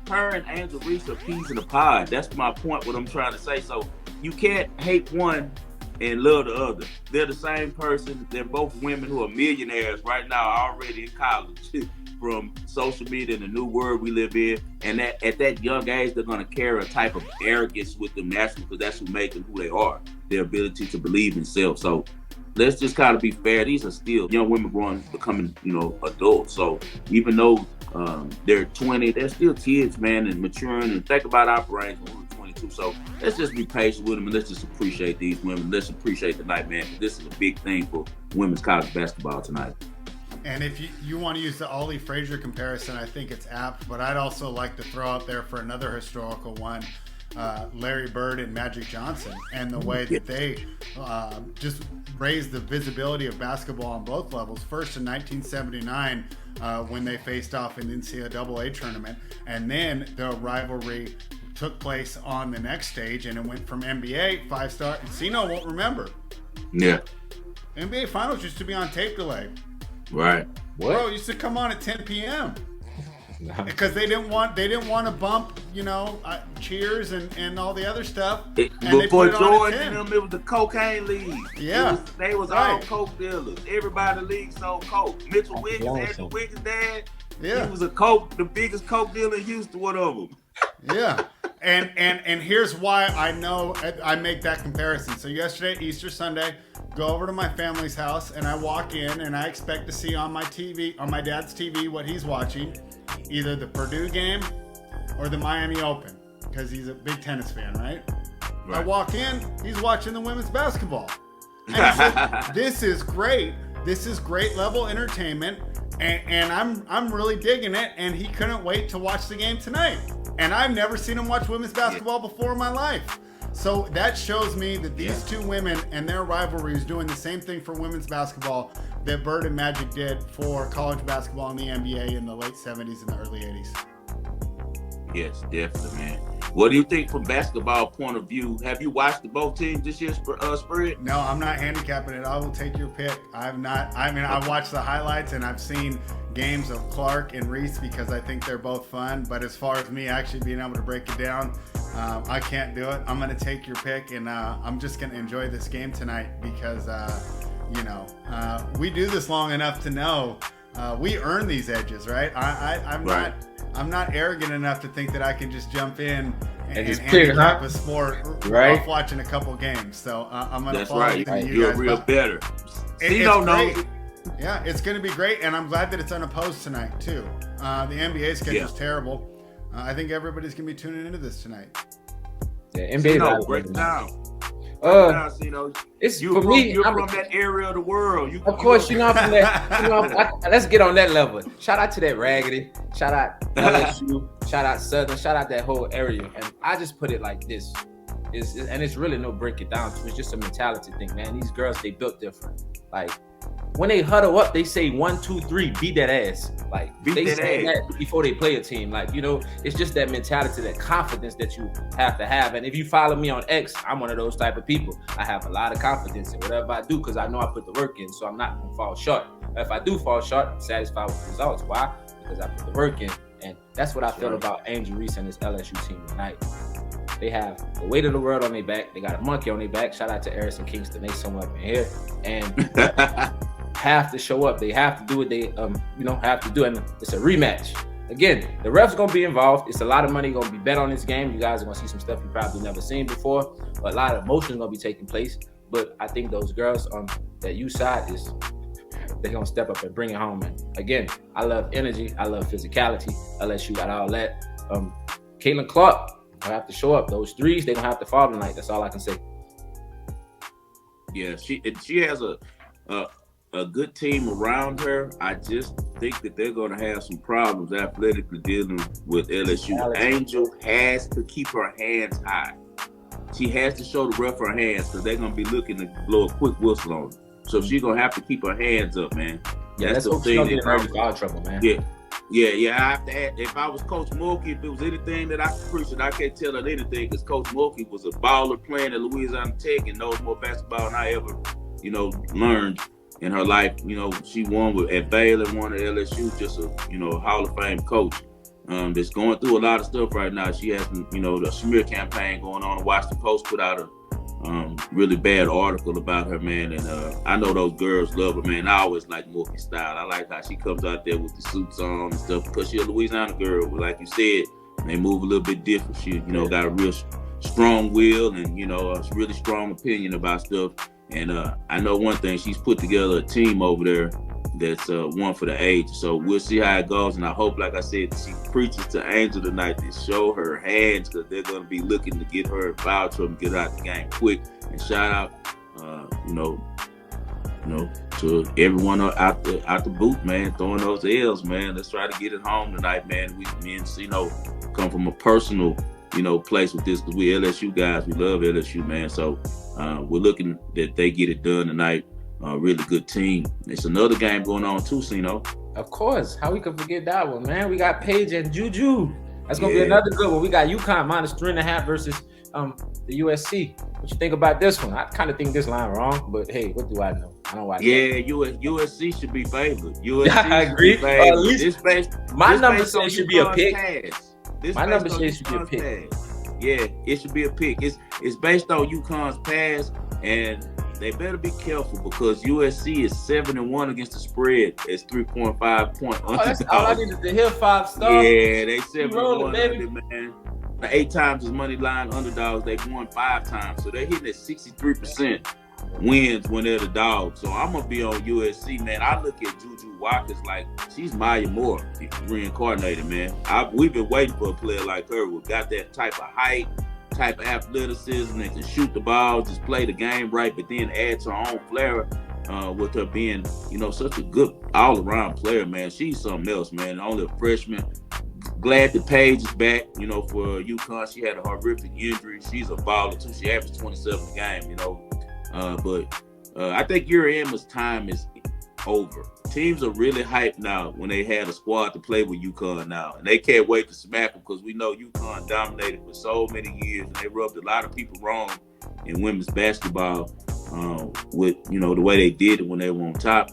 her and Angel Reese are peas in a pod. That's my point, what I'm trying to say. So you can't hate one and love the other. They're the same person. They're both women who are millionaires right now, already in college from social media and the new world we live in. And that at that young age, they're going to carry a type of arrogance with them naturally because that's who makes them who they are, their ability to believe in self. So let's just kind of be fair. These are still young women becoming, adults. So even though they're 20, they're still kids, man, and maturing. And think about our brains when we were 22. So let's just be patient with them and let's just appreciate these women. Let's appreciate the night, man. This is a big thing for women's college basketball tonight. And if you want to use the Ollie Frazier comparison, I think it's apt. But I'd also like to throw out there for another historical one, Larry Bird and Magic Johnson, and the way that they just raised the visibility of basketball on both levels. First in 1979 when they faced off in the NCAA tournament, and then the rivalry took place on the next stage, and it went from NBA 5-star. Cino won't remember. Yeah. NBA Finals used to be on tape delay. Right. What? Bro, it used to come on at 10 p.m. Because they didn't want to bump, cheers and all the other stuff. Before Jordan and them, it was the cocaine league. Yeah. They was all coke dealers. Everybody in the league sold coke. Mitchell Wiggins, Andrew Wiggins' dad. Yeah. He was the biggest coke dealer in Houston, one of them. Yeah. And here's why I know I make that comparison. So yesterday, Easter Sunday, go over to my family's house and I walk in and I expect to see on my TV, on my dad's TV, what he's watching, either the Purdue game or the Miami Open, because he's a big tennis fan, right? I walk in, he's watching the women's basketball. And he said, this is great. This is great level entertainment. And I'm really digging it. And he couldn't wait to watch the game tonight. And I've never seen him watch women's basketball before in my life. So that shows me that these two women and their rivalry is doing the same thing for women's basketball that Bird and Magic did for college basketball in the NBA in the late 70s and the early 80s. Yes, definitely, man. What do you think from basketball point of view? Have you watched the both teams this year, Spread? No, I'm not handicapping it. I will take your pick. I've not. I mean, I've watched the highlights and I've seen games of Clark and Reese because I think they're both fun. But as far as me actually being able to break it down, I can't do it. I'm going to take your pick, and I'm just going to enjoy this game tonight because, we do this long enough to know we earn these edges, right? I'm not arrogant enough to think that I can just jump in and handicap a sport off watching a couple games. So I'm going to follow everything you You're guys. real better. It's great. Yeah, it's going to be great, and I'm glad that it's unopposed tonight too. The NBA schedule's terrible. I think everybody's going to be tuning into this tonight. Yeah, NBA. Break it down. It's You're for me. You're from that area of the world. Of course, I'm from that. Let's get on that level. Shout out to that Raggedy. Shout out LSU. Shout out Southern. Shout out that whole area. And I just put it like this: and it's really no break it down. It's just a mentality thing, man. These girls, they built different. Like when they huddle up, they say 1, 2, 3, beat that ass. Like they say that before they play a team. Like, it's just that mentality, that confidence that you have to have. And if you follow me on X, I'm one of those type of people. I have a lot of confidence in whatever I do because I know I put the work in, so I'm not gonna fall short. If I do fall short, I'm satisfied with the results. Why? Because I put the work in. And that's what I feel about Angel Reese and this LSU team tonight. They have the weight of the world on their back. They got a monkey on their back. Shout out to Harrison Kingston. They somewhere up in here. And have to show up. They have to do what they have to do. And it's a rematch. Again, the ref's gonna be involved. It's a lot of money gonna be bet on this game. You guys are gonna see some stuff you probably never seen before. But a lot of emotion is gonna be taking place. But I think those girls on that U side they're gonna step up and bring it home. And again, I love energy. I love physicality. LSU got all that. Caitlin Clark will have to show up. Those threes, they're gonna have to fall tonight. That's all I can say. Yeah, she has a good team around her. I just think that they're going to have some problems athletically dealing with LSU. Angel has to keep her hands high. She has to show the ref her hands because they're going to be looking to blow a quick whistle on her. So she's going to have to keep her hands up, man. Yeah, that's the thing. Get in foul trouble, man. Yeah. I have to add, if I was Coach Mulkey, if it was anything that I could appreciate, I can't tell her anything because Coach Mulkey was a baller playing at Louisiana Tech and knows more basketball than I ever, learned in her life. She won at Baylor, won at LSU, just a Hall of Fame coach. That's going through a lot of stuff right now. She has, the smear campaign going on. The Washington Post put out a really bad article about her, man. And I know those girls love her, man. I always like Mookie style. I like how she comes out there with the suits on and stuff because she's a Louisiana girl. But like you said, they move a little bit different. She, got a real strong will and, a really strong opinion about stuff. And I know one thing, she's put together a team over there that's one for the age. So we'll see how it goes. And I hope, like I said, she preaches to Angel tonight to show her hands because they're going to be looking to get her in foul trouble and get her out the game quick. And shout out, to everyone out the booth, man, throwing those L's, man. Let's try to get it home tonight, man. Me and Cino come from a personal, place with this because we LSU guys. We love LSU, man. So we're looking that they get it done tonight. Really good team. It's another game going on too, Cino. Of course. How we could forget that one, man? We got Paige and Juju. That's going to be another good one. We got UConn minus 3.5 versus the USC. What you think about this one? I kind of think this line wrong, but hey, what do I know? I don't watch. Yeah, USC should be favored. USC I agree. At least my number says it should be a pick. My number says it should be a pick. Yeah, it should be a pick. It's based on UConn's pass, and they better be careful because USC is 7-1 against the spread. It's 3.5 point underdog. That's all I needed to hear. 5 stars. Yeah, they 7-1 man. 8 times as money line underdogs. They've won 5 times, so they're hitting at 63% wins when they're the dogs. So I'm gonna be on USC, man. I look at Juju Watkins like she's Maya Moore reincarnated, man. We've been waiting for a player like her who got that type of height, type of athleticism, that can shoot the ball, just play the game right, but then add to her own flair with her being, such a good all-around player, man. She's something else, man. Only a freshman. Glad the Paige is back, for UConn. She had a horrific injury. She's a baller, too. She averaged 27 a game, but I think Yuri Emma's time is over. teams are really hyped now when they had a squad to play with UConn now. And they can't wait to smack them because we know UConn dominated for so many years. And they rubbed a lot of people wrong in women's basketball with, you know, the way they did it when they were on top.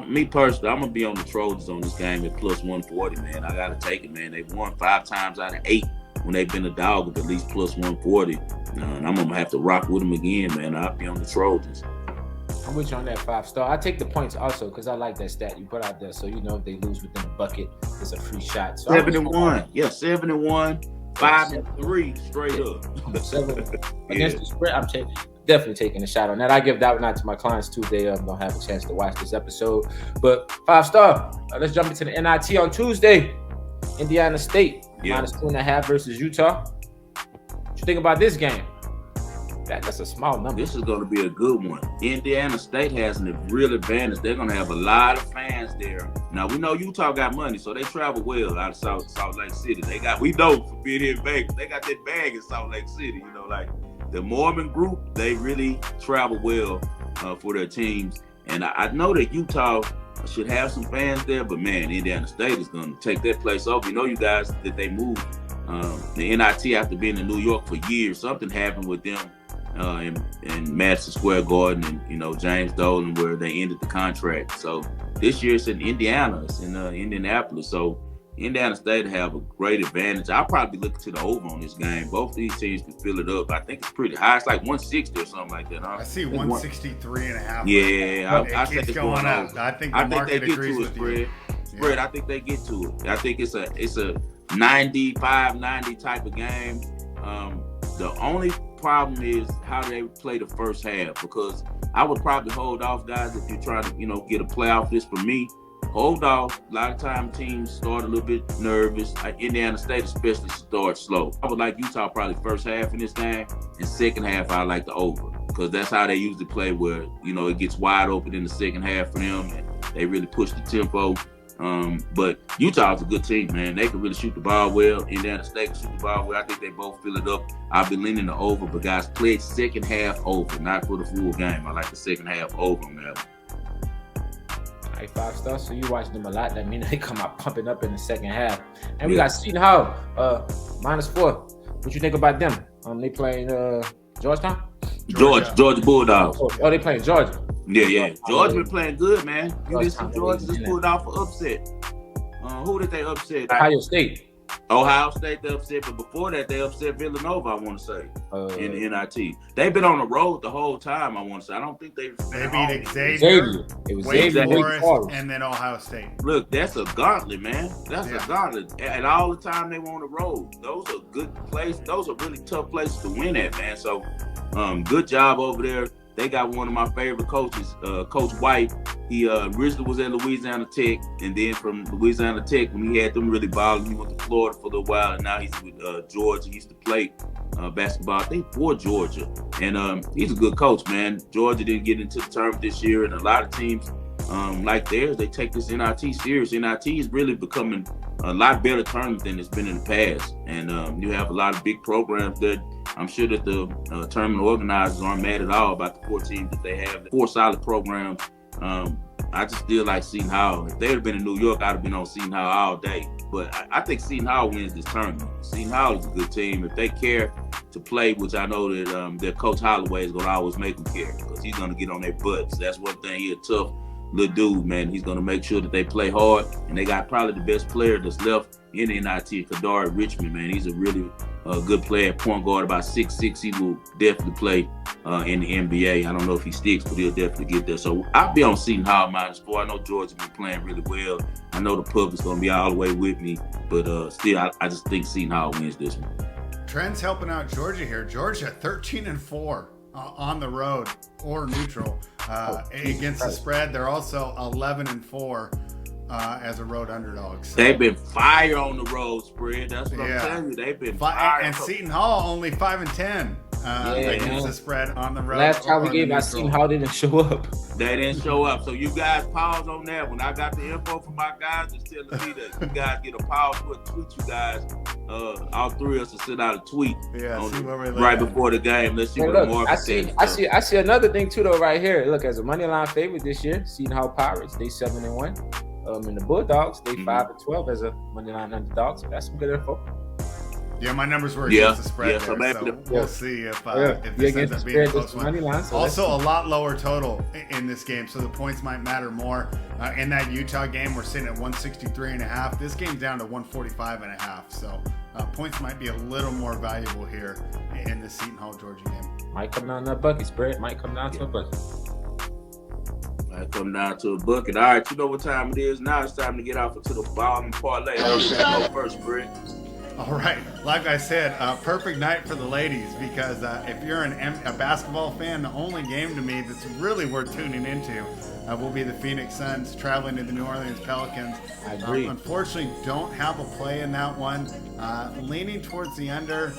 Me personally, I'm going to be on the Trojans on this game at plus 140, man. I got to take it, man. They've won 5 times out of 8 when they've been a dog of at least plus 140. And I'm going to have to rock with them again, man. I'll be on the Trojans. I'm with you on that 5-star. I take the points also because I like that stat you put out there. So, you know, if they lose within a bucket, it's a free shot. So 7-1. Yeah, 7-1. 5-3 straight up. 7 against the spread. I'm definitely taking a shot on that. I give that one out to my clients too. They don't have a chance to watch this episode. But 5-star. Let's jump into the NIT on Tuesday. Indiana State minus 2.5 versus Utah. What you think about this game? That's a small number. This is going to be a good one. Indiana State has a real advantage. They're going to have a lot of fans there. Now, we know Utah got money, so they travel well out of Salt Lake City. We know for being here in Vegas, they got that bag in Salt Lake City. You know, like the Mormon group, they really travel well for their teams. And I know that Utah should have some fans there, but man, Indiana State is going to take that place over. You know, you guys, that they moved the NIT after being in New York for years. Something happened with them in Madison Square Garden and, you know, James Dolan, where they ended the contract. So this year it's in Indiana, it's in Indianapolis. So Indiana State have a great advantage. I'll probably be looking to the over on this game. Both these teams can fill it up. I think it's pretty high. It's like 160 or something like that, huh? I see 163.5. Yeah, I think it's going up. I think the market agrees with you. Spread, I think they get to it. I think it's a 95-90 type of game. The only problem is how they play the first half, because I would probably hold off, guys, if you're trying to, you know, get a playoff list. For me, hold off. A lot of time teams start a little bit nervous. Indiana State especially starts slow. I would like Utah probably first half in this game, and second half I like the over, because that's how they usually play, where, you know, it gets wide open in the second half for them and they really push the tempo. But Utah's a good team, man. They can really shoot the ball well. Indiana State can shoot the ball well. I think they both fill it up. I've been leaning the over, but guys, play second half over, not for the full game. I like the second half over on that one. All right, 5-star. So you watch them a lot. That means they come out pumping up in the second half. And we got Seton Hall, -4. What you think about them? They playing Georgetown? Georgia Bulldogs. Oh, they playing Georgia. Yeah. Georgia been playing good, man. Georgia just pulled off an upset. Who did they upset? Ohio State. Ohio State, they upset, but before that, they upset Villanova, I want to say, in the NIT. They've been on the road the whole time, I want to say. I don't think they beat Xavier. It was Wake Forest, and then Ohio State. Look, that's a gauntlet, man. That's a gauntlet. And all the time they were on the road. Those are good places. Those are really tough places to win at, man. So, good job over there. They got one of my favorite coaches, Coach White. He originally was at Louisiana Tech, and then from Louisiana Tech, when he had them really balling, he went to Florida for a little while, and now he's with Georgia. He used to play basketball, I think, for Georgia. And he's a good coach, man. Georgia didn't get into the tournament this year, and a lot of teams like theirs, they take this NIT serious. NIT is really becoming a lot better tournament than it's been in the past. And you have a lot of big programs that I'm sure that the tournament organizers aren't mad at all about the 4 teams that they have. 4 solid programs. I just still like Seton Hall. If they had been in New York, I'd have been on Seton Hall all day. But I think Seton Hall wins this tournament. Seton Hall is a good team. If they care to play, which I know that their Coach Holloway is going to always make them care, because he's going to get on their butts. That's one thing. He's a tough little dude, man. He's going to make sure that they play hard. And they got probably the best player that's left in the NIT, Kadari Richmond, man. He's a really good player, point guard, about 6'6". He will definitely play in the NBA. I don't know if he sticks, but he'll definitely get there. So I'll be on Seton Hall -4. I know Georgia's been playing really well. I know the public's going to be all the way with me, but still, I just think Seton Hall wins this one. Trent's helping out Georgia here. Georgia 13-4 on the road or neutral against the spread. They're also 11-4. As a road underdog. So. They've been fire on the road, Spread. That's what I'm telling you. They've been fire. And Seton Hall only 5-10 against the spread on the road. Last time we or gave, the I neutral. seen how they didn't show up. They didn't show up. So you guys pause on that. When I got the info from my guys, it's telling me that you guys get a pause for a tweet. You guys, all three of us will send out a tweet right before the game. Let's see what the market says. I see another thing too though right here. Look, as a money line favorite this year, Seton Hall Pirates, they 7-1. And the Bulldogs, they 5-12 as a money line underdog. So that's some good info. Yeah, my numbers were against the spread there, so we'll see if this ends up being a close one. Also, a lot lower total in this game, so the points might matter more. In that Utah game, we're sitting at 163.5. This game's down to 145.5, so points might be a little more valuable here in the Seton Hall, Georgia game. Might come down to a bucket spread. Might come down to a bucket. Might come down to a bucket. All right, you know what time it is. Now it's time to get off into the Ball and Parlay. I'll go first, Brett. All right, like I said, perfect night for the ladies because if you're a basketball fan, the only game to me that's really worth tuning into will be the Phoenix Suns traveling to the New Orleans Pelicans. I agree. Unfortunately, don't have a play in that one. Leaning towards the under.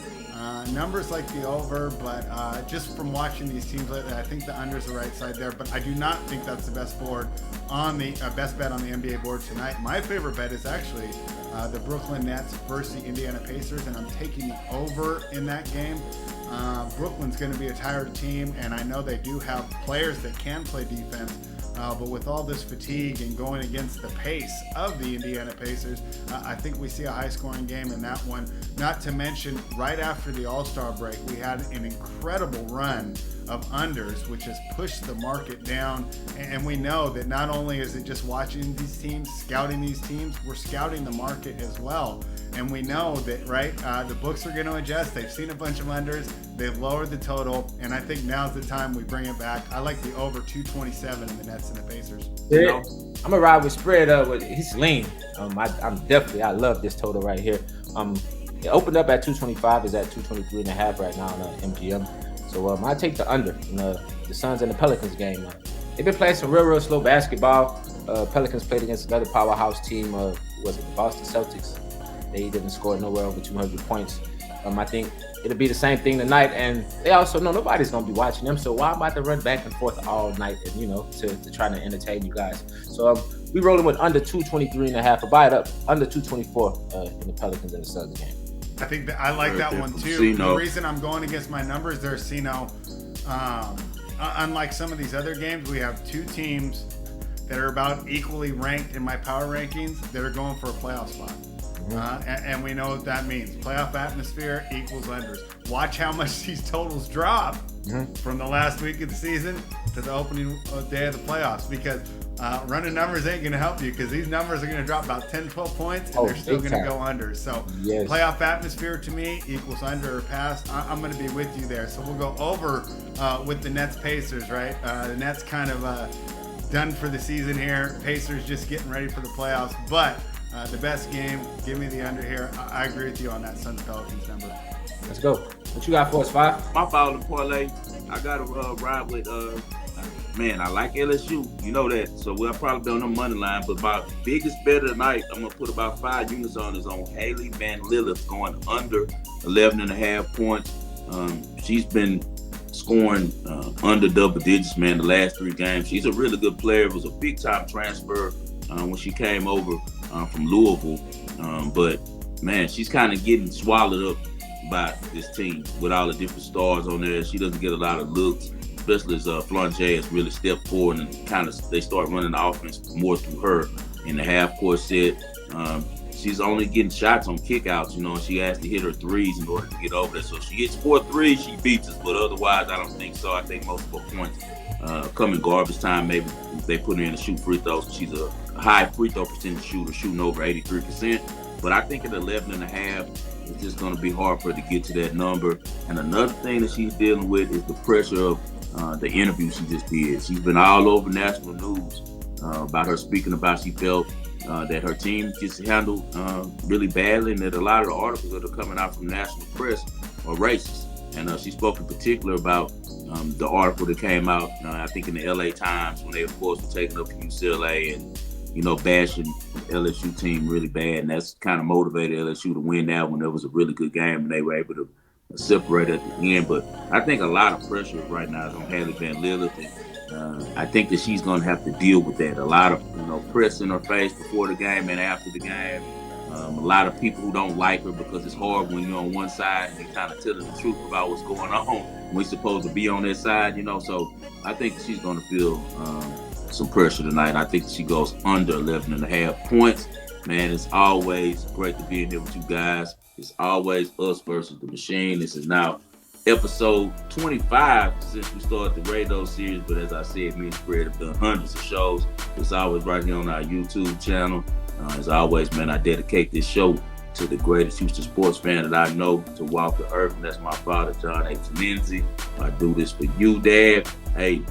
Numbers like the over, but just from watching these teams lately, I think the under is the right side there. But I do not think that's the best board on the best bet on the NBA board tonight. My favorite bet is actually the Brooklyn Nets versus the Indiana Pacers, and I'm taking the over in that game. Brooklyn's going to be a tired team, and I know they do have players that can play defense. But with all this fatigue and going against the pace of the Indiana Pacers, I think we see a high-scoring game in that one. Not to mention, right after the All-Star break, we had an incredible run of unders, which has pushed the market down. And we know that not only is it just watching these teams, scouting these teams, we're scouting the market as well. And we know that, right, the books are going to adjust. They've seen a bunch of unders. They've lowered the total. And I think now's the time we bring it back. I like the over 227 in the Nets and the Pacers. Yeah. I'm going to ride with spread. He's lean. I love this total right here. It opened up at 225. Is at 223.5 right now on MGM. So I take the under in the Suns and the Pelicans game. They've been playing some real slow basketball. Pelicans played against another powerhouse team. Was it the Boston Celtics? They didn't score nowhere over 200 points. I think it'll be the same thing tonight. And they also know nobody's going to be watching them. So why am I to run back and forth all night and, to try to entertain you guys? So we rolling with under 223.5. Buy it up under 224 in the Pelicans and the Suns game. I think that I like that one too. The reason I'm going against my numbers there, unlike some of these other games, we have two teams that are about equally ranked in my power rankings that are going for a playoff spot. And we know what that means. Playoff atmosphere equals unders. Watch how much these totals drop from the last week of the season to the opening day of the playoffs, because running numbers ain't going to help you, because these numbers are going to drop about 10, 12 points, and they're still going to go under. So playoff atmosphere to me equals under or pass. I'm going to be with you there. So we'll go over with the Nets Pacers, right? The Nets kind of done for the season here. Pacers just getting ready for the playoffs. But the best game, give me the under here. I agree with you on that Suns Pelicans number. Let's go. What you got for us, Five? My Ball and Parlay, I got to ride with, I like LSU. You know that. So we'll probably be on the money line. But my biggest bet of the night, I'm going to put about 5 units on, is on Haley Van Lilith going under 11.5 points. She's been scoring under double digits, man, the last 3 games. She's a really good player. It was a big-time transfer when she came over from Louisville. But, man, she's kind of getting swallowed up by this team with all the different stars on there. She doesn't get a lot of looks, especially as Flange has really stepped forward and kind of they start running the offense more through her in the half-court set. She's only getting shots on kickouts, and she has to hit her threes in order to get over there. So if she hits 4 threes, she beats us, but otherwise I don't think so. I think most of her points come in garbage time. Maybe if they put her in to shoot free throws. She's a high free throw percentage shooter, shooting over 83%. But I think at 11.5, it's just going to be hard for her to get to that number. And another thing that she's dealing with is the pressure of the interview she just did. She's been all over national news about her speaking about she felt that her team just handled really badly, and that a lot of the articles that are coming out from national press are racist. And she spoke in particular about the article that came out, I think in the LA Times, when they, of course, were taking up UCLA and, bashing the LSU team really bad. And that's kind of motivated LSU to win that one. That was a really good game, and they were able to separate at the end. But I think a lot of pressure right now is on Haley Van Lilith. I think that she's going to have to deal with that. A lot of press in her face before the game and after the game. A lot of people who don't like her because it's hard when you're on one side and you're kind of telling the truth about what's going on. We're supposed to be on that side, So I think she's going to feel some pressure tonight. I think she goes under 11.5 points. Man, it's always great to be in here with you guys. It's always us versus the machine. This is now episode 25 since we started the radio series. But as I said, me and Spread have done hundreds of shows. It's always right here on our YouTube channel. As always, man, I dedicate this show to the greatest Houston sports fan that I know to walk the earth, and that's my father, John H. Lindsay. I do this for you, Dad. Hey,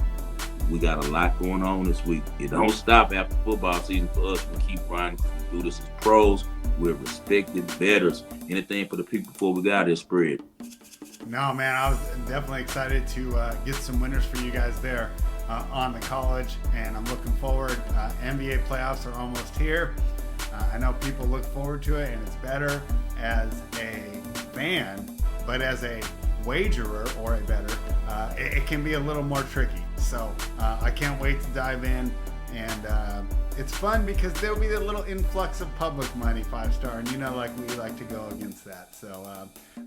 we got a lot going on this week. It don't stop after football season for us. We keep grinding. We do this as pros. We're respected bettors. Anything for the people before we got this, Spread? No, man, I was definitely excited to get some winners for you guys there on the college, and I'm looking forward. NBA playoffs are almost here. I know people look forward to it, and it's better as a fan, but as a wagerer or a bettor, it can be a little more tricky. So I can't wait to dive in, and it's fun because there'll be a little influx of public money, 5-star, and like we like to go against that. So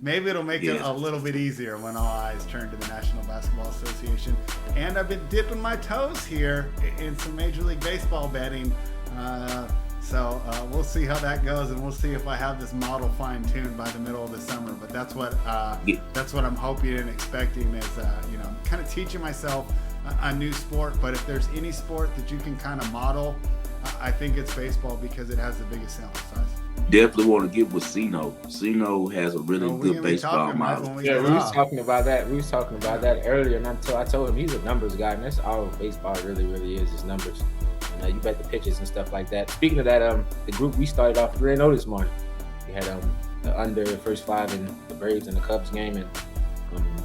maybe it'll make it a little bit easier when all eyes turn to the National Basketball Association. And I've been dipping my toes here in some Major League Baseball betting. So we'll see how that goes, and we'll see if I have this model fine-tuned by the middle of the summer. But that's what I'm hoping and expecting is, kind of teaching myself a new sport. But if there's any sport that you can kind of model, I think it's baseball because it has the biggest sample size. Definitely want to get with Sino. Sino has a really good baseball model. Yeah, we was talking about that. We was talking about that earlier, and I told him he's a numbers guy, and that's all baseball really is numbers. You bet the pitches and stuff like that. Speaking of that, the group we started off 3-0 this morning. We had the under first 5 in the Braves and the Cubs game, and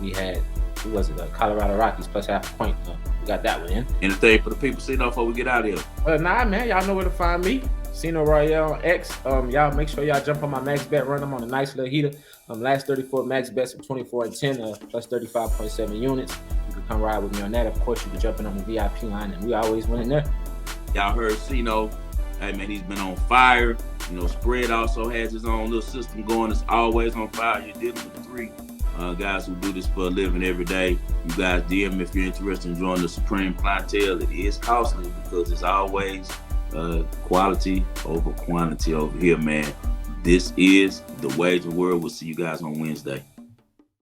we had the Colorado Rockies plus half a point. We got that one in. Anything for the people, Sino, before we get out of here? Nah, man, y'all know where to find me. Sino Royale on X. Y'all make sure y'all jump on my max bet run. I'm on a nice little heater. Last 34 max bets of 24-10 plus 35.7 units. You can come ride with me on that. Of course, you can jump in on the VIP line, and we always win in there. Y'all heard Sino. Hey, man, he's been on fire. Spread also has his own little system going. It's always on fire. You're dealing with 3 guys who do this for a living every day. You guys DM if you're interested in joining the Supreme Clientele. It is costly because it's always quality over quantity over here, man. This is the Wager World. We'll see you guys on Wednesday.